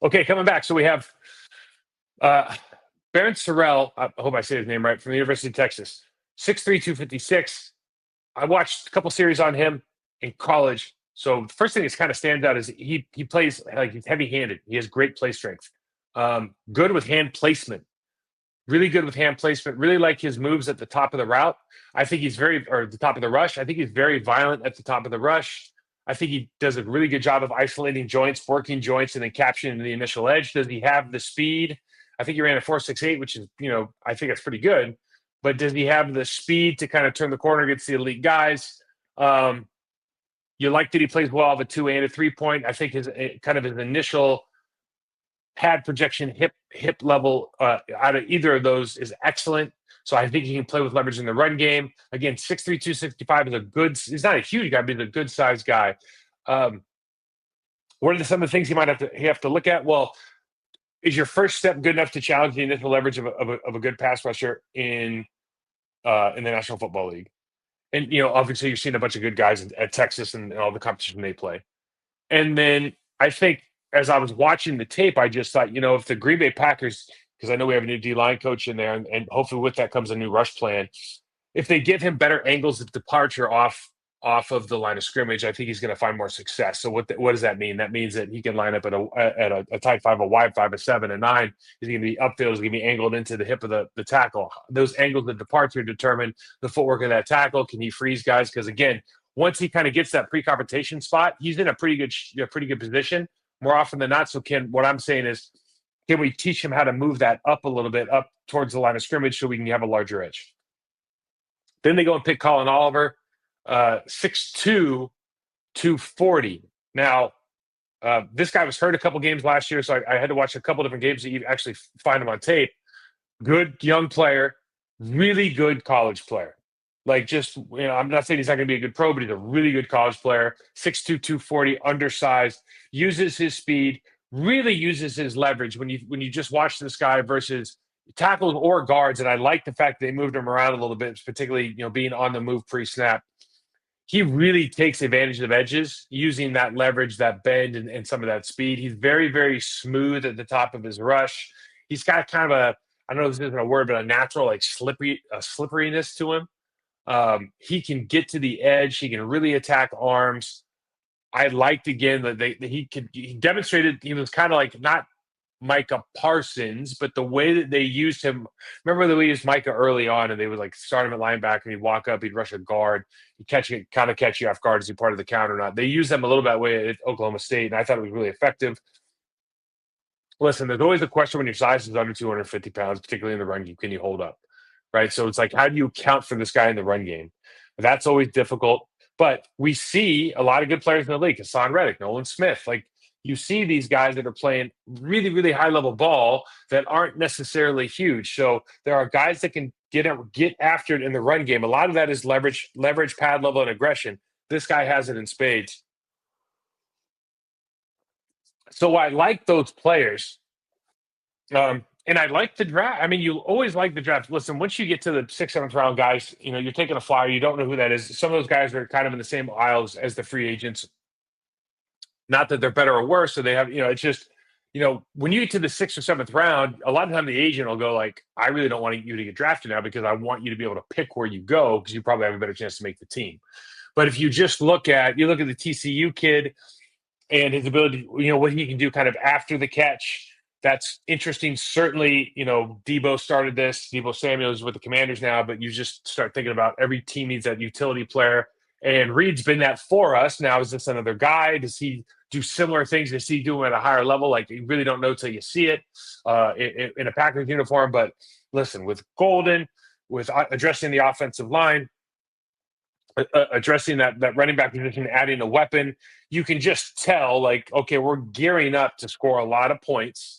Okay, coming back. So we have uh, Baron Sorrell. I hope I say his name right, from the University of Texas. 6'3", 256. I watched a couple series on him in college. So the first thing that kind of stands out is he plays like he's heavy-handed. He has great play strength. Good with hand placement. Really good with hand placement. Really like his moves at the top of the route. I think he's or the top of the rush. I think he's very violent at the top of the rush. I think he does a really good job of isolating joints, working joints, and then capturing the initial edge. Does he have the speed? I think he ran a 4.68, which is, I think that's pretty good. But does he have the speed to kind of turn the corner against the elite guys? You like that he plays well of a 2 and a 3-point. I think his kind of his initial pad projection, hip level out of either of those is excellent. So I think he can play with leverage in the run game. Again, 6'3", 265 is a good. He's not a huge guy, but he's a good sized guy. What are some of the things you might have to look at? Well, is your first step good enough to challenge the initial leverage of a good pass rusher in the National Football League? And obviously you're seeing a bunch of good guys at Texas and all the competition they play. And then I think as I was watching the tape, I just thought, if the Green Bay Packers, because I know we have a new D-line coach in there, and hopefully with that comes a new rush plan. If they give him better angles of departure off of the line of scrimmage, I think he's going to find more success. So what does that mean? That means that he can line up at a tight 5, a wide 5, a 7, a 9. He's going to be upfield. He's going to be angled into the hip of the tackle. Those angles of departure determine the footwork of that tackle. Can he freeze guys? Because again, once he kind of gets that pre-competition spot, he's in a pretty good position more often than not. So what I'm saying is, can we teach him how to move that up a little bit, up towards the line of scrimmage, so we can have a larger edge? Then they go and pick Colin Oliver, 6'2", 240. Now, this guy was hurt a couple games last year, so I had to watch a couple different games that you actually find him on tape. Good young player, really good college player. Like, just, I'm not saying he's not going to be a good pro, but he's a really good college player. 6'2", 240, undersized, uses his speed, really uses his leverage. When you just watch this guy versus tackles or guards, and I like the fact that they moved him around a little bit, particularly, being on the move pre-snap. He really takes advantage of edges using that leverage, that bend, and some of that speed. He's very, very smooth at the top of his rush. He's got kind of I don't know if this isn't a word, but a natural, like, slipperiness to him. He can get to the edge. He can really attack arms. I liked, again, that he demonstrated he was kind of like, not Micah Parsons, but the way that they used him. Remember the way they used Micah early on, and they would like start him at linebacker, and he'd walk up, he'd rush a guard, he'd catch you off guard. Is he part of the count or not? They used them a little bit that way at Oklahoma State, and I thought it was really effective. Listen, there's always a question when your size is under 250 pounds, particularly in the run game. Can you hold up? Right? So it's like, how do you account for this guy in the run game? That's always difficult. But we see a lot of good players in the league. Hassan Reddick, Nolan Smith. Like, you see these guys that are playing really, really high-level ball that aren't necessarily huge. So there are guys that can get after it in the run game. A lot of that is leverage, pad level, and aggression. This guy has it in spades. So I like those players. And I like the draft. I mean, you always like the draft. Listen, once you get to the 6th, 7th round guys, you're taking a flyer. You don't know who that is. Some of those guys are kind of in the same aisles as the free agents. Not that they're better or worse. So they have, it's just, when you get to the 6th or 7th round, a lot of time the agent will go like, I really don't want you to get drafted now because I want you to be able to pick where you go because you probably have a better chance to make the team. But if you just look at the TCU kid and his ability, what he can do kind of after the catch, that's interesting. Certainly, Debo started this. Debo Samuel is with the Commanders now, but you just start thinking about every team needs that utility player. And Reed's been that for us. Now, is this another guy? Does he do similar things? Does he do them at a higher level? Like, you really don't know till you see it in a Packers uniform. But listen, with Golden, with addressing the offensive line, addressing that running back position, adding a weapon, you can just tell, like, okay, we're gearing up to score a lot of points,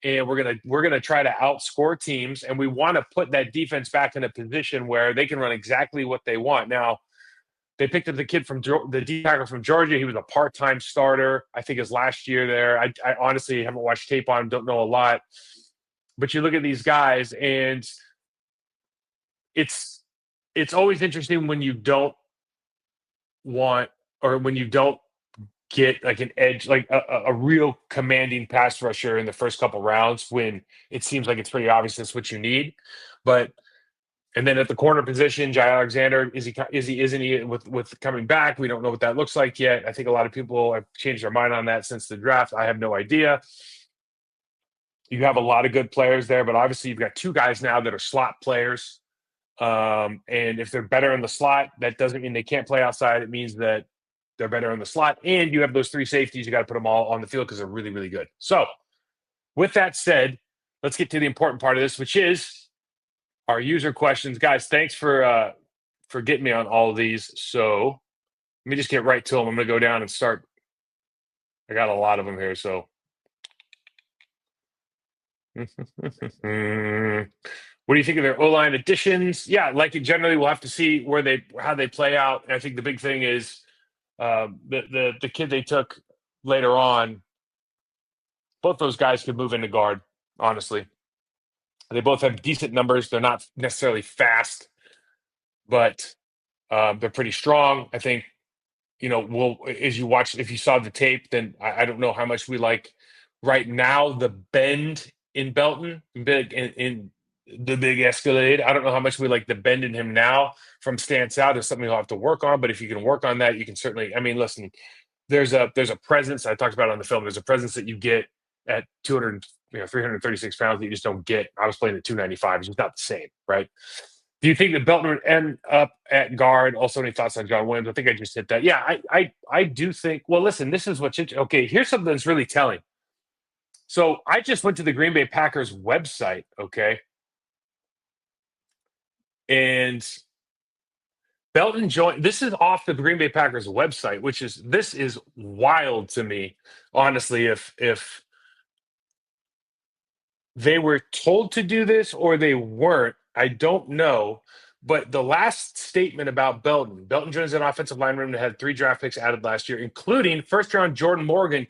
and we're gonna try to outscore teams, and we want to put that defense back in a position where they can run exactly what they want. Now, they picked up the kid from the D tackle from Georgia. He was a part-time starter, I think, his last year there. I honestly haven't watched tape on him, don't know a lot, but you look at these guys, and it's always interesting when you don't want, or when you don't get like an edge, like a real commanding pass rusher in the first couple rounds when it seems like it's pretty obvious that's what you need. But and then at the corner position, Jai Alexander, isn't he with coming back? We don't know what that looks like yet. I think a lot of people have changed their mind on that since the draft. I have no idea. You have a lot of good players there, but obviously you've got two guys now that are slot players. And if they're better in the slot, that doesn't mean they can't play outside. It means that they're better in the slot. And you have those three safeties. You got to put them all on the field because they're really, really good. So, with that said, let's get to the important part of this, which is our user questions. Guys, thanks for getting me on all of these. So, let me just get right to them. I'm going to go down and start. I got a lot of them here. So, what do you think of their O-line additions? Yeah, like it generally, we'll have to see how they play out. And I think the big thing is the kid they took later on. Both those guys could move into guard. Honestly, they both have decent numbers. They're not necessarily fast, but they're pretty strong. I think as you watch, if you saw the tape, then I don't know how much we like right now the bend in Belton, big in the big Escalade. I don't know how much we like the bend in him now from stance out. Is something you'll have to work on, but if you can work on that, you can certainly. I mean, listen, there's a presence I talked about on the film. There's a presence that you get at 336 pounds that you just don't get. I was playing at 295. It's just not the same, right? Do you think that Belton would end up at guard? Also, any thoughts on John Williams? I think I just hit that. Yeah, I do think. Well, listen, this is what's okay. Here's something that's really telling. So I just went to the Green Bay Packers website, okay, and Belton joined. This is off the Green Bay Packers website, this is wild to me, honestly. If they were told to do this or they weren't, I don't know. But the last statement about Belton joins an offensive line room that had 3 draft picks added last year, including first-round Jordan Morgan,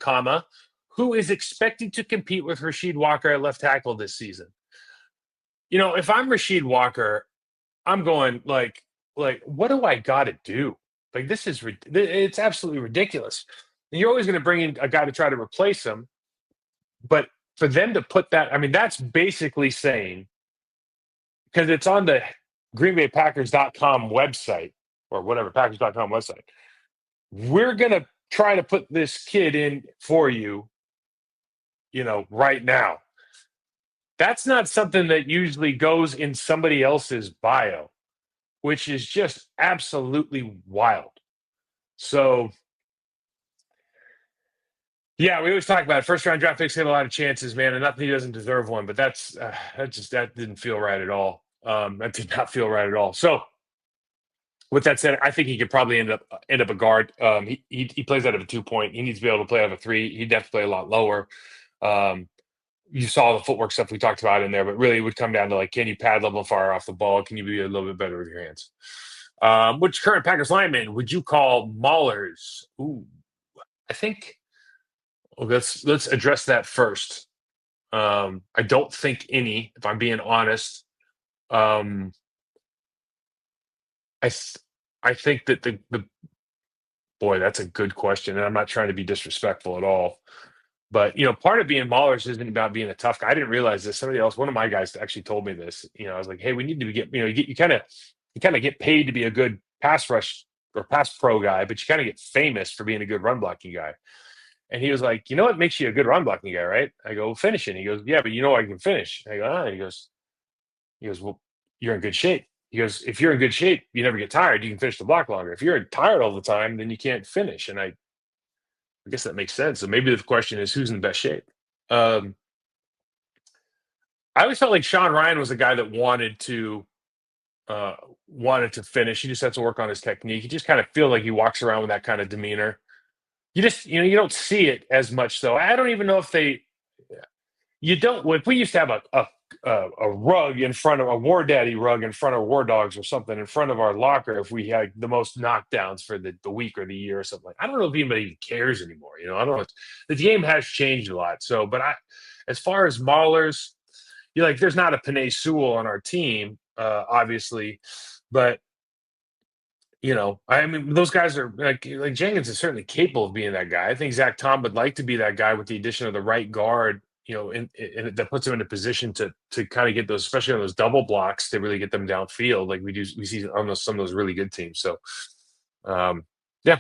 who is expected to compete with Rasheed Walker at left tackle this season. If I'm Rasheed Walker, I'm going like, what do I got to do? Like, it's absolutely ridiculous. And you're always going to bring in a guy to try to replace him. But for them to put that, I mean, that's basically saying, because it's on the greenbaypackers.com website or whatever, Packers.com website, we're going to try to put this kid in for you, right now. That's not something that usually goes in somebody else's bio, which is just absolutely wild. So, yeah, we always talk about it. First-round draft picks have a lot of chances, man, and not that he doesn't deserve one, but that didn't feel right at all. That did not feel right at all. So, with that said, I think he could probably end up a guard. He plays out of a 2-point. He needs to be able to play out of a 3. He'd have to play a lot lower. You saw the footwork stuff we talked about in there, but really it would come down to, like, can you pad level fire off the ball? Can you be a little bit better with your hands? Which current Packers lineman would you call maulers? Ooh, I think. Well, let's address that first. I don't think any, if I'm being honest. I think that the boy, that's a good question, and I'm not trying to be disrespectful at all. But part of being maulers isn't about being a tough guy. I didn't realize this. Somebody else, one of my guys, actually told me this. I was like, hey, we need to get you kind of get paid to be a good pass rush or pass pro guy, but you kind of get famous for being a good run blocking guy. And he was like, what makes you a good run blocking guy, right? I go, finishing. He goes, yeah, but I can finish. I go, And he goes, well, you're in good shape. He goes, if you're in good shape, you never get tired. You can finish the block longer. If you're tired all the time, then you can't finish. And I guess that makes sense. So maybe the question is, who's in the best shape? I always felt like Sean Ryan was a guy that wanted to finish. He just had to work on his technique. He just kind of feel like he walks around with that kind of demeanor. You just, you don't see it as much, though. I don't even know if you don't. Like, we used to have a rug in front of a War Daddy rug in front of War Dogs or something in front of our locker if we had the most knockdowns for the week or the year or something. I don't know if anybody even cares anymore. I don't know. The game has changed a lot. So, but as far as maulers, there's not a Penei Sewell on our team, obviously, but I mean, those guys are like Jenkins is certainly capable of being that guy. I think Zach Tom would like to be that guy with the addition of the right guard, that puts him in a position to kind of get those, especially on those double blocks, to really get them downfield, like we see on some of those really good teams. So, um, yeah,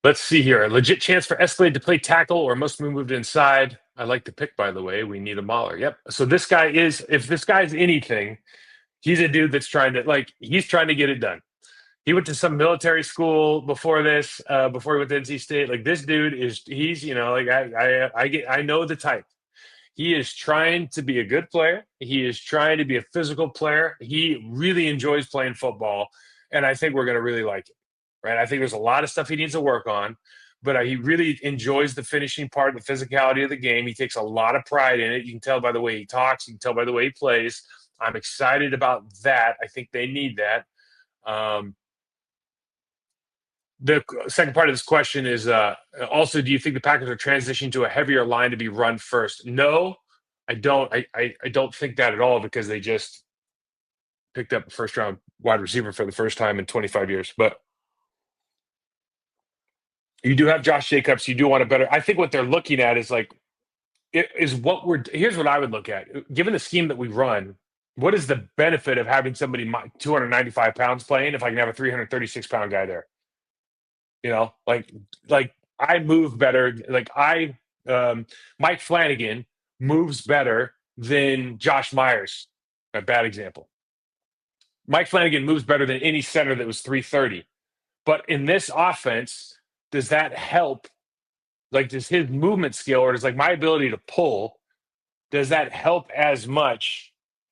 let's see here. A legit chance for Escalade to play tackle or must be moved inside. I like the pick, by the way. We need a mauler. Yep. So this guy is, if this guy's anything, he's a dude that's he's trying to get it done. He went to some military school before this, before he went to NC State. Like this dude he's, like I know the type. He is trying to be a good player. He is trying to be a physical player. He really enjoys playing football, and I think we're going to really like it, right? I think there's a lot of stuff he needs to work on, but he really enjoys the finishing part, the physicality of the game. He takes a lot of pride in it. You can tell by the way he talks. You can tell by the way he plays. I'm excited about that. I think they need that. The second part of this question is also, do you think the Packers are transitioning to a heavier line to be run first? No, I don't. I don't think that at all, because they just picked up a first round wide receiver for the first time in 25 years. But you do have Josh Jacobs. You do want a better. I think what they're looking at is here's what I would look at. Given the scheme that we run, what is the benefit of having somebody 295 pounds playing if I can have a 336-pound guy there? Like I move better. Mike Flanagan moves better than Josh Myers. A bad example. Mike Flanagan moves better than any center that was 330. But in this offense, does that help? Like, does his movement skill, or does my ability to pull, does that help as much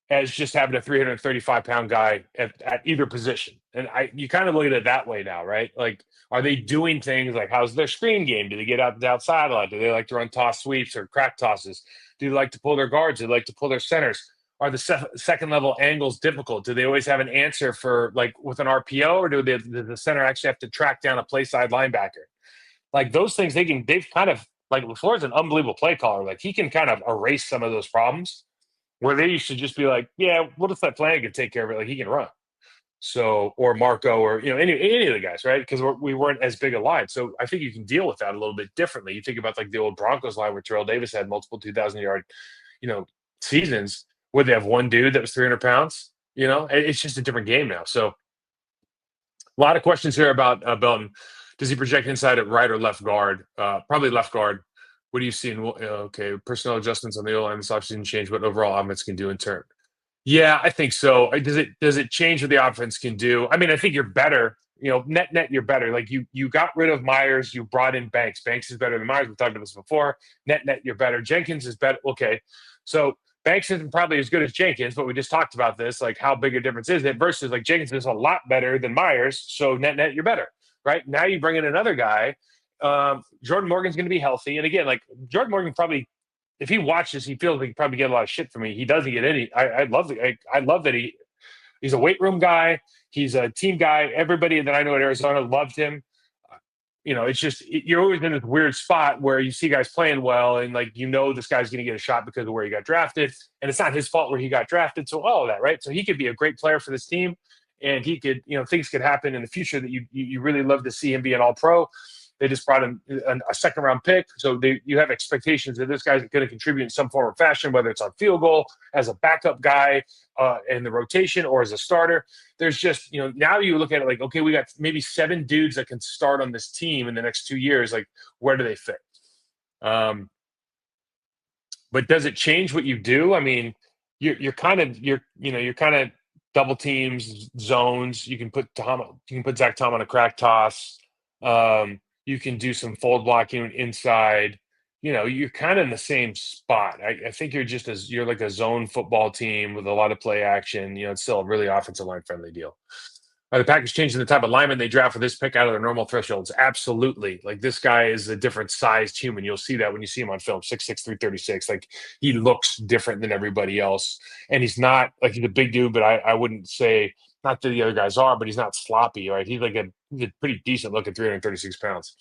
as just having a 335-pound guy at either position? And you kind of look at it that way now, right? Like, are they doing things like, how's their screen game? Do they get out the outside a lot? Do they like to run toss sweeps or crack tosses? Do they like to pull their guards? Do they like to pull their centers? Are the second level angles difficult? Do they always have an answer for, like, with an RPO, or does the center actually have to track down a play side linebacker? Like those things, they've kind of, like, LaFleur's an unbelievable play caller. Like he can kind of erase some of those problems where they used to just be like, yeah, we'll just let Flanagan take care of it. Like he can run. So, or Marco, or, any of the guys, right? Because we weren't as big a line. So I think you can deal with that a little bit differently. You think about like the old Broncos line where Terrell Davis had multiple 2,000-yard, seasons, where they have one dude that was 300 pounds. It's just a different game now. So a lot of questions here about Belton. Does he project inside at right or left guard? Probably left guard. What do you see? Okay, personnel adjustments on the O line this offseason change what overall offense can do in turn. Yeah, I think so. Does it change what the offense can do? I mean, I think you're better. Net, you're better. Like you got rid of Myers, you brought in Banks. Banks is better than Myers. We talked about this before. Net, you're better. Jenkins is better. Okay, so Banks isn't probably as good as Jenkins, but we just talked about this. Like, how big a difference is it? Versus, like, Jenkins is a lot better than Myers. So net, you're better, right? Now you bring in another guy. Jordan Morgan's going to be healthy, and again, like Jordan Morgan probably, if he watches, he feels like he probably get a lot of shit from me. He doesn't get any. I love that he's a weight room guy. He's a team guy. Everybody that I know at Arizona loved him. It's just you're always in this weird spot where you see guys playing well, and like this guy's going to get a shot because of where he got drafted, and it's not his fault where he got drafted. So all of that, right? So he could be a great player for this team, and he could, things could happen in the future that you really love to see him be an All-Pro. They just brought him a second-round pick, so you have expectations that this guy's going to contribute in some form or fashion, whether it's on field goal, as a backup guy in the rotation, or as a starter. There's just, now you look at it like, okay, we got maybe 7 dudes that can start on this team in the next 2 years. Like, where do they fit? But does it change what you do? I mean, you're kind of double teams, zones. You can put Zach Tom on a crack toss. You can do some fold blocking inside. You're kind of in the same spot. I think you're like a zone football team with a lot of play action. It's still a really offensive line friendly deal. Are the Packers changing the type of lineman they draft for this pick out of their normal thresholds? Absolutely. Like, this guy is a different sized human. You'll see that when you see him on film, 6'6", 336. Like, he looks different than everybody else. And he's not like, he's a big dude, but I wouldn't say, not that the other guys are, but he's not sloppy, right? He's a pretty decent look at 336 pounds.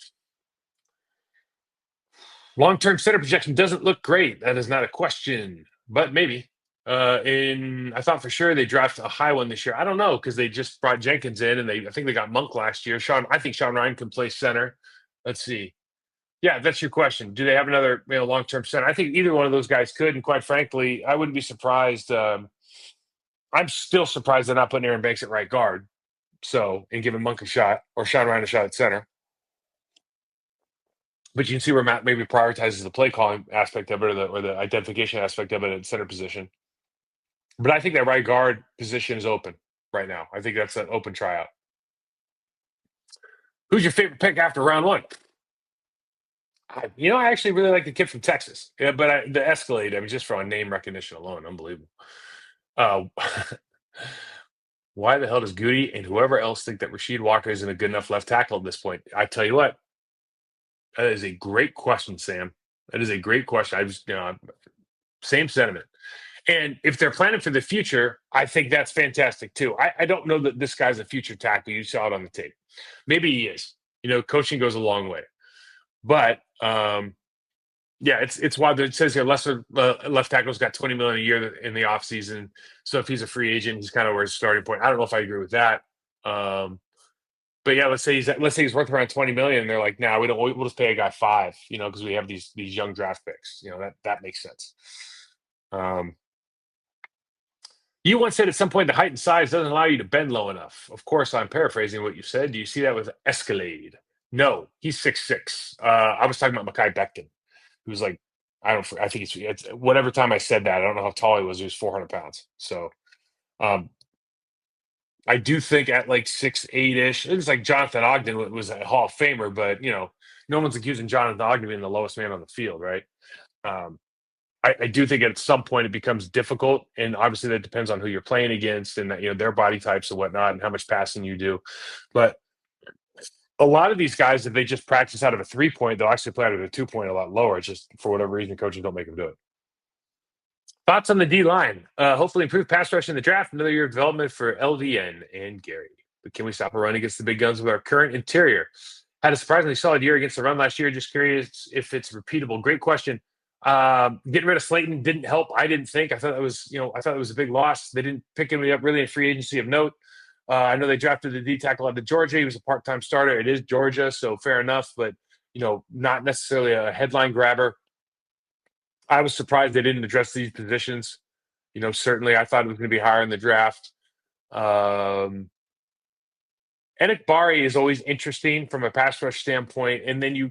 Long-term center projection doesn't look great. That is not a question, but maybe. I thought for sure they draft a high one this year. I don't know because they just brought Jenkins in, and I think they got Monk last year. I think Sean Ryan can play center. Let's see. Yeah, that's your question. Do they have another long term center? I think either one of those guys could, and quite frankly, I wouldn't be surprised. I'm still surprised they're not putting Aaron Banks at right guard. So and giving Monk a shot or Sean Ryan a shot at center. But you can see where Matt maybe prioritizes the play calling aspect of it or the identification aspect of it at center position. But I think that right guard position is open right now. I think that's an open tryout. Who's your favorite pick after round one? I actually really like the kid from Texas. Yeah, but the Escalade, just for name recognition alone, unbelievable. Uh, why the hell does Goody and whoever else think that Rasheed Walker isn't a good enough left tackle at this point? I tell you what, that is a great question, Sam. That is a great question. Same sentiment. And if they're planning for the future, I think that's fantastic too. I don't know that this guy's a future tackle. You saw it on the tape. Maybe he is. Coaching goes a long way. But yeah, it's why it says here lesser left tackle's got $20 million a year in the offseason. So if he's a free agent, he's kind of where his starting point. I don't know if I agree with that. But yeah, let's say he's worth around $20 million. And they're like, nah, we'll just pay a guy $5 million, because we have these young draft picks. That makes sense. You once said at some point the height and size doesn't allow you to bend low enough. Of course, I'm paraphrasing what you said. Do you see that with Escalade? No, he's 6'6". I was talking about Mekhi Becton, who's like, I think it's whatever time I said that. I don't know how tall he was. He was 400 pounds. So I do think at like 6'8"-ish, it's like Jonathan Ogden was a Hall of Famer, but no one's accusing Jonathan Ogden being the lowest man on the field, right? I do think at some point it becomes difficult, and obviously that depends on who you're playing against and that, their body types and whatnot and how much passing you do. But a lot of these guys, if they just practice out of a 3-point, they'll actually play out of a 2-point a lot lower. It's just for whatever reason, coaches don't make them do it. Thoughts on the D line? Hopefully improved pass rush in the draft. Another year of development for LVN and Gary. But can we stop a run against the big guns with our current interior? Had a surprisingly solid year against the run last year. Just curious if it's repeatable. Great question. Getting rid of Slayton didn't help. I didn't think. I thought it was a big loss. They didn't pick him up really in free agency of note. I know they drafted the D tackle out of Georgia. He was a part-time starter. It is Georgia, so fair enough, but not necessarily a headline grabber. I was surprised they didn't address these positions. Certainly I thought it was going to be higher in the draft. Enik Bari is always interesting from a pass rush standpoint. And then you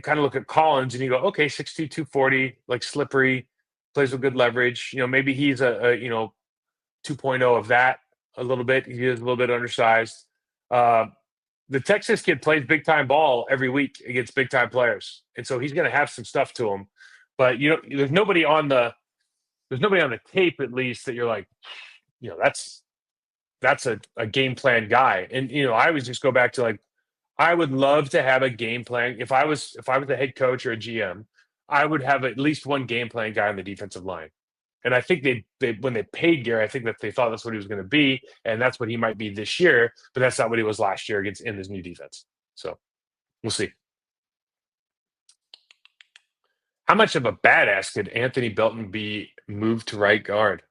kind of look at Collins and you go, okay, 6'2", 240, like slippery, plays with good leverage. Maybe he's a 2.0 of that a little bit. He is a little bit undersized. The Texas kid plays big time ball every week against big time players. And so he's going to have some stuff to him. But there's nobody on the tape at least that you're like, that's a game plan guy. And I always just go back to like, I would love to have a game plan. If I was a head coach or a GM, I would have at least one game plan guy on the defensive line. And I think they when they paid Gary, I think that they thought that's what he was going to be, and that's what he might be this year. But that's not what he was last year in this new defense. So we'll see. How much of a badass could Anthony Belton be moved to right guard?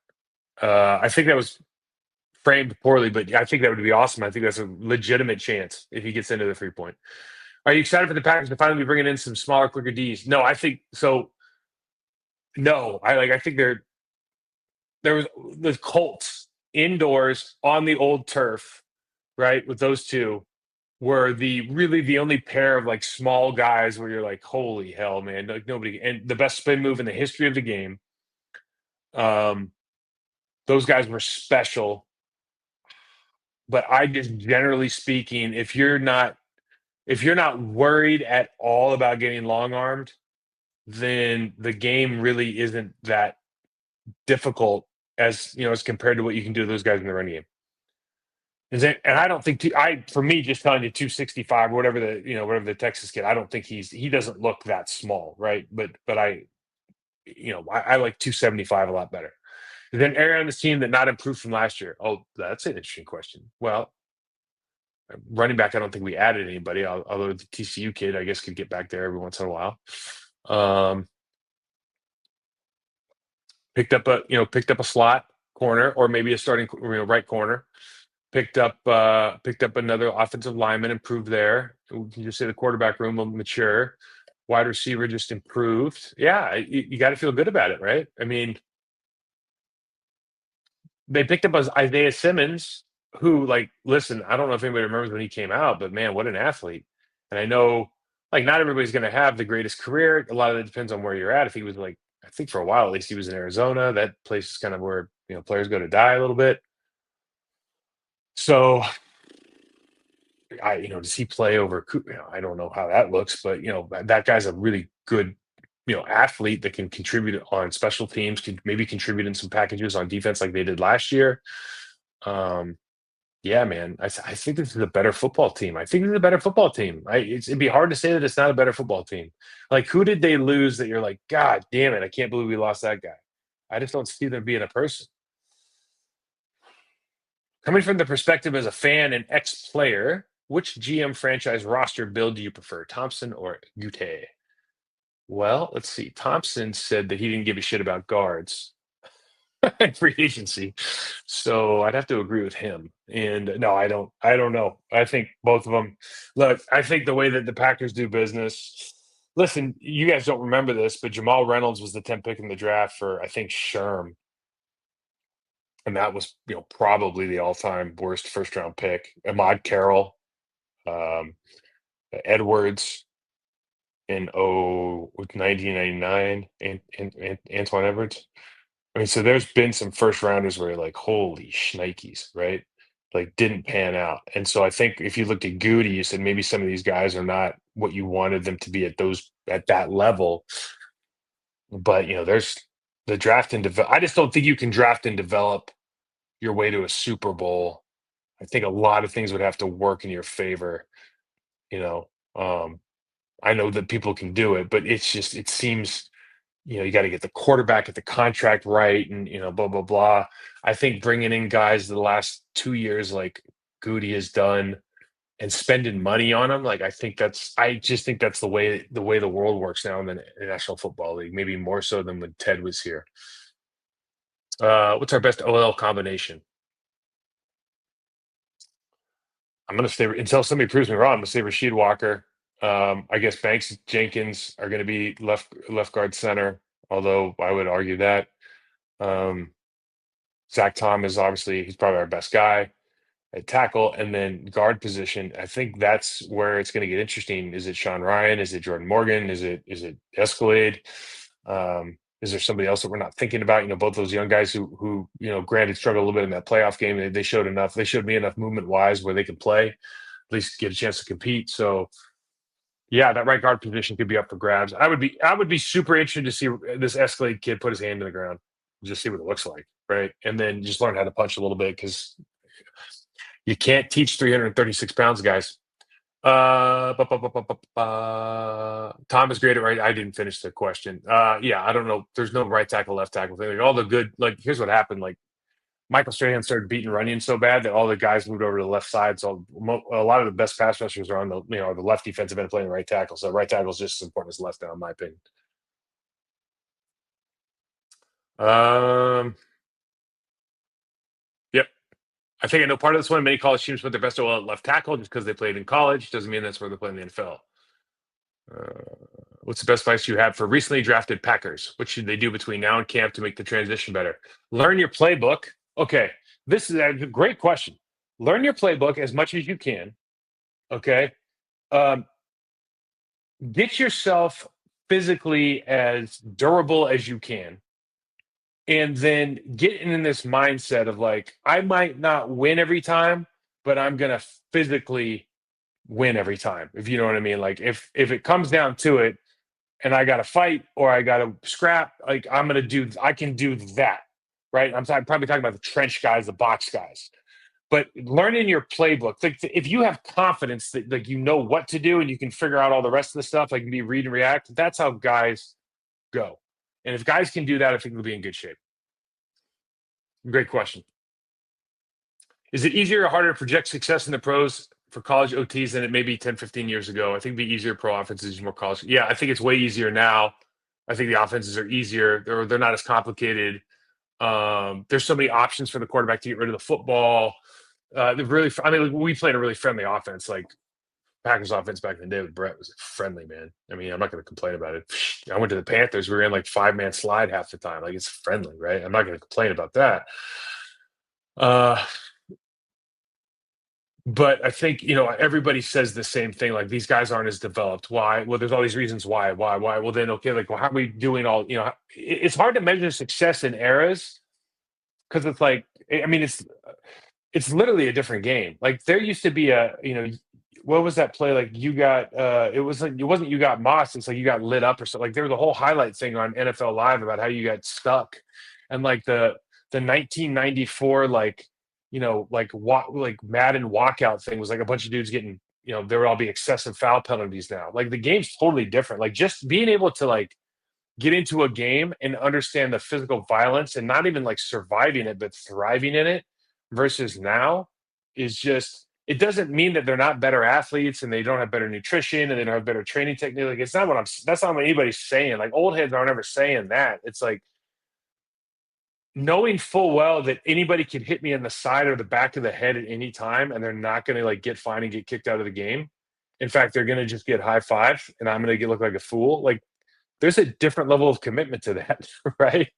I think that was framed poorly, but I think that would be awesome. I think that's a legitimate chance if he gets into the 3-point. Are you excited for the Packers to finally be bringing in some smaller, quicker Ds? No, I think so. No, I think there was the Colts indoors on the old turf, right? With those two were the only pair of like small guys where you're like, holy hell, man! Like nobody, and the best spin move in the history of the game. Those guys were special. But I just generally speaking, if you're not worried at all about getting long armed, then the game really isn't that difficult as compared to what you can do to those guys in the running game. And I don't think for me, just telling you 265 or whatever the Texas kid, I don't think he doesn't look that small, right? But I like 275 a lot better. Is there an area on this team that not improved from last year? Oh, that's an interesting question. Well, running back, I don't think we added anybody, although the TCU kid, I guess, could get back there every once in a while. picked up a slot corner or maybe a starting right corner. Picked up another offensive lineman, improved there. You can just say the quarterback room will mature. Wide receiver just improved. Yeah, you got to feel good about it, right? I mean, they picked up as Isaiah Simmons, who, like, listen, I don't know if anybody remembers when he came out, but man, what an athlete. And I know, like, not everybody's going to have the greatest career. A lot of it depends on where you're at. If he was like, I think for a while, at least he was in Arizona. That place is kind of where, players go to die a little bit. So, does he play over? I don't know how that looks, but that guy's a really good, athlete that can contribute on special teams, can maybe contribute in some packages on defense like they did last year. Um, yeah, man, I think this is a better football team. I think this is a better football team. It'd be hard to say that it's not a better football team. Like, who did they lose that you're like, God damn it, I can't believe we lost that guy. I just don't see them being a person. Coming from the perspective as a fan and ex-player, which GM franchise roster build do you prefer, Thompson or Gute? Well, let's see. Thompson said that he didn't give a shit about guards in free agency, so I'd have to agree with him. And no, I don't. I don't know. I think both of them. Look, I think the way that the Packers do business. Listen, you guys don't remember this, but Jamal Reynolds was the 10th pick in the draft for, I think, Sherm, and that was probably the all-time worst first-round pick. Ahmad Carroll, um, Edwards in 1999, and Antoine Edwards. I mean, so there's been some first rounders where you're like, holy shnikes, right? Like, didn't pan out. And so I think if you looked at Goody, you said maybe some of these guys are not what you wanted them to be at that level. But there's the draft and develop. I just don't think you can draft and develop your way to a Super Bowl. I think a lot of things would have to work in your favor. You know, um, I know that people can do it, but it seems, you got to get the quarterback, at the contract right, and blah blah blah. I think bringing in guys the last 2 years, like Goody has done, and spending money on them, like I just think that's the way the world works now in the National Football League. Maybe more so than when Ted was here. What's our best OL combination? I'm gonna stay until somebody proves me wrong. I'm gonna say Rasheed Walker. I guess Banks Jenkins are going to be left guard center, although I would argue that. Um, Zach Tom is obviously, he's probably our best guy at tackle, and then guard position. I think that's where it's going to get interesting. Is it Sean Ryan? Is it Jordan Morgan? Is it Escalade? Is there somebody else that we're not thinking about? Both those young guys who granted struggled a little bit in that playoff game. They showed enough. They showed me enough movement wise where they could play, at least get a chance to compete. So yeah, that right guard position could be up for grabs. I would be super interested to see this Escalade kid put his hand in the ground, just see what it looks like, right? And then just learn how to punch a little bit, because you can't teach 336 pounds, guys. Tom is great at right. I didn't finish the question. Yeah, I don't know. There's no right tackle, left tackle. Like, all the good. Like, here's what happened. Like, Michael Strahan started beating Runyon so bad that all the guys moved over to the left side. So a lot of the best pass rushers are on the left defensive end playing right tackle. So right tackle is just as important as left now, in my opinion. Yep. I think I know part of this one. Many college teams put their best OL at left tackle just because they played in college. Doesn't mean that's where they play in the NFL. What's the best advice you have for recently drafted Packers? What should they do between now and camp to make the transition better? Learn your playbook. Okay, this is a great question. Learn your playbook as much as you can. Okay, um, get yourself physically as durable as you can, and then get in this mindset of like, I might not win every time, but I'm gonna physically win every time. If you know what I mean. Like, if it comes down to it, and I got to fight or I got to scrap, like, I can do that, right? Probably talking about the trench guys, the box guys. But learning your playbook, like, if you have confidence that, like, you know what to do and you can figure out all the rest of the stuff, like, be read and react, that's how guys go. And if guys can do that, I think we'll be in good shape. Great question. Is it easier or harder to project success in the pros for college OTs than it may be 10, 15 years ago? I think it'd be easier pro offenses, more college. Yeah, I think it's way easier now. I think the offenses are easier. They're not as complicated. There's so many options for the quarterback to get rid of the football. They're really, I mean, we played a really friendly offense. Like Packers offense back in the day with Brett was friendly, man. I mean, I'm not going to complain about it. I went to the Panthers. We were in like 5-man slide half the time. Like it's friendly, right? I'm not going to complain about that. Uh, but I think everybody says the same thing. Like these guys aren't as developed. Why? Well, there's all these reasons why. Why? Well, then okay. Like, well, how are we doing all? It's hard to measure success in eras because it's like, I mean, it's literally a different game. Like there used to be what was that play? Like you got it was like it wasn't you got mossed, it's like you got lit up or something. Like there was a whole highlight thing on NFL Live about how you got stuck. And like the 1994 like Madden walkout thing was like a bunch of dudes getting, there would all be excessive foul penalties now. Like the game's totally different. Like just being able to like get into a game and understand the physical violence and not even like surviving it, but thriving in it versus now is just, it doesn't mean that they're not better athletes and they don't have better nutrition and they don't have better training technique. Like it's not that's not what anybody's saying. Like old heads aren't ever saying that. It's like knowing full well that anybody can hit me in the side or the back of the head at any time and they're not going to like get fined and get kicked out of the game. In fact, they're going to just get high five and I'm going to look like a fool. Like there's a different level of commitment to that, right?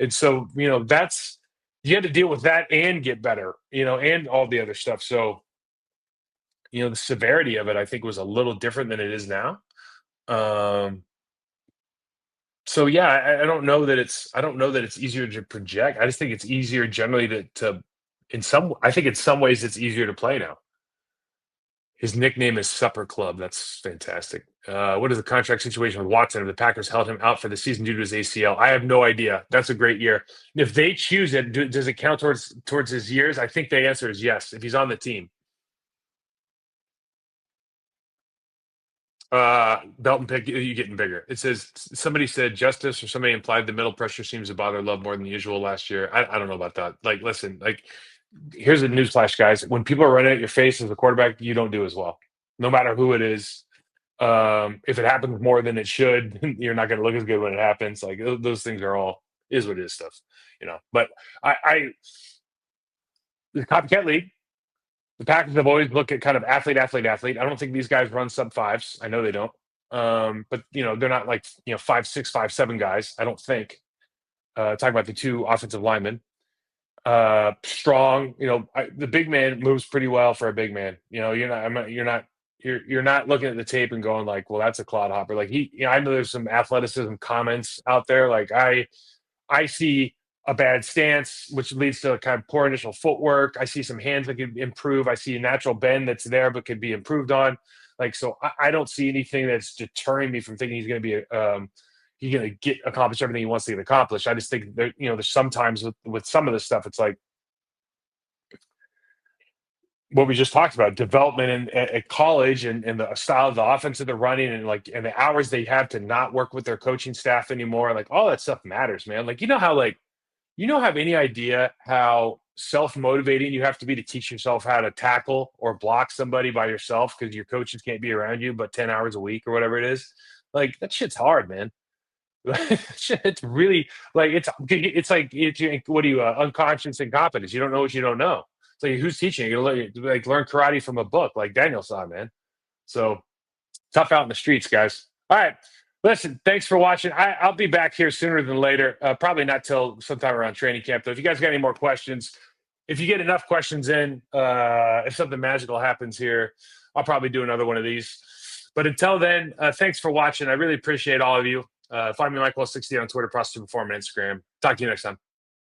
And so, that's you had to deal with that and get better, and all the other stuff. So, the severity of it, I think, was a little different than it is now. Um, so yeah, I don't know that it's easier to project. I just think it's easier generally to I think in some ways it's easier to play now. His nickname is Supper Club. That's fantastic. What is the contract situation with Watson? If the Packers held him out for the season due to his ACL, I have no idea. That's a great year. If they choose it, does it count towards his years? I think the answer is yes. If he's on the team, Belton pick, you getting bigger. It says somebody said justice or somebody implied the middle pressure seems to bother Love more than usual last year. I don't know about that. Like, listen, like here's a newsflash, guys. When people are running at your face as a quarterback, you don't do as well, no matter who it is. If it happens more than it should, you're not going to look as good when it happens. Like those things are all is what it is stuff, But I the copycat league. The Packers have always looked at kind of athlete, athlete, athlete. I don't think these guys run sub fives. I know they don't. But they're not like 5'6", 5'7" guys. I don't think. Talking about the two offensive linemen. Strong. The big man moves pretty well for a big man. You're not looking at the tape and going like, well, that's a clod hopper. Like I know there's some athleticism comments out there. Like I see a bad stance, which leads to kind of poor initial footwork. I see some hands that could improve. I see a natural bend that's there but could be improved on. Like so, I don't see anything that's deterring me from thinking he's going to be he's going to get accomplish everything he wants to get accomplished. I just think that there's sometimes with some of this stuff, it's like what we just talked about, development at college and the style of the offense that they're running and the hours they have to not work with their coaching staff anymore. Like all that stuff matters, man. Like you don't have any idea how self-motivating you have to be to teach yourself how to tackle or block somebody by yourself because your coaches can't be around you but 10 hours a week or whatever it is. Like that shit's hard, man. It's really like it's like what are you unconscious incompetence? You don't know what you don't know. It's like who's teaching you? Like learn karate from a book, like Daniel saw, man. So tough out in the streets, guys. All right. Listen, thanks for watching. I'll be back here sooner than later. Probably not till sometime around training camp, though. If you guys got any more questions, if you get enough questions in, if something magical happens here, I'll probably do another one of these. But until then, thanks for watching. I really appreciate all of you. Find me Michael60 on Twitter, Prostitute Perform, and Instagram. Talk to you next time.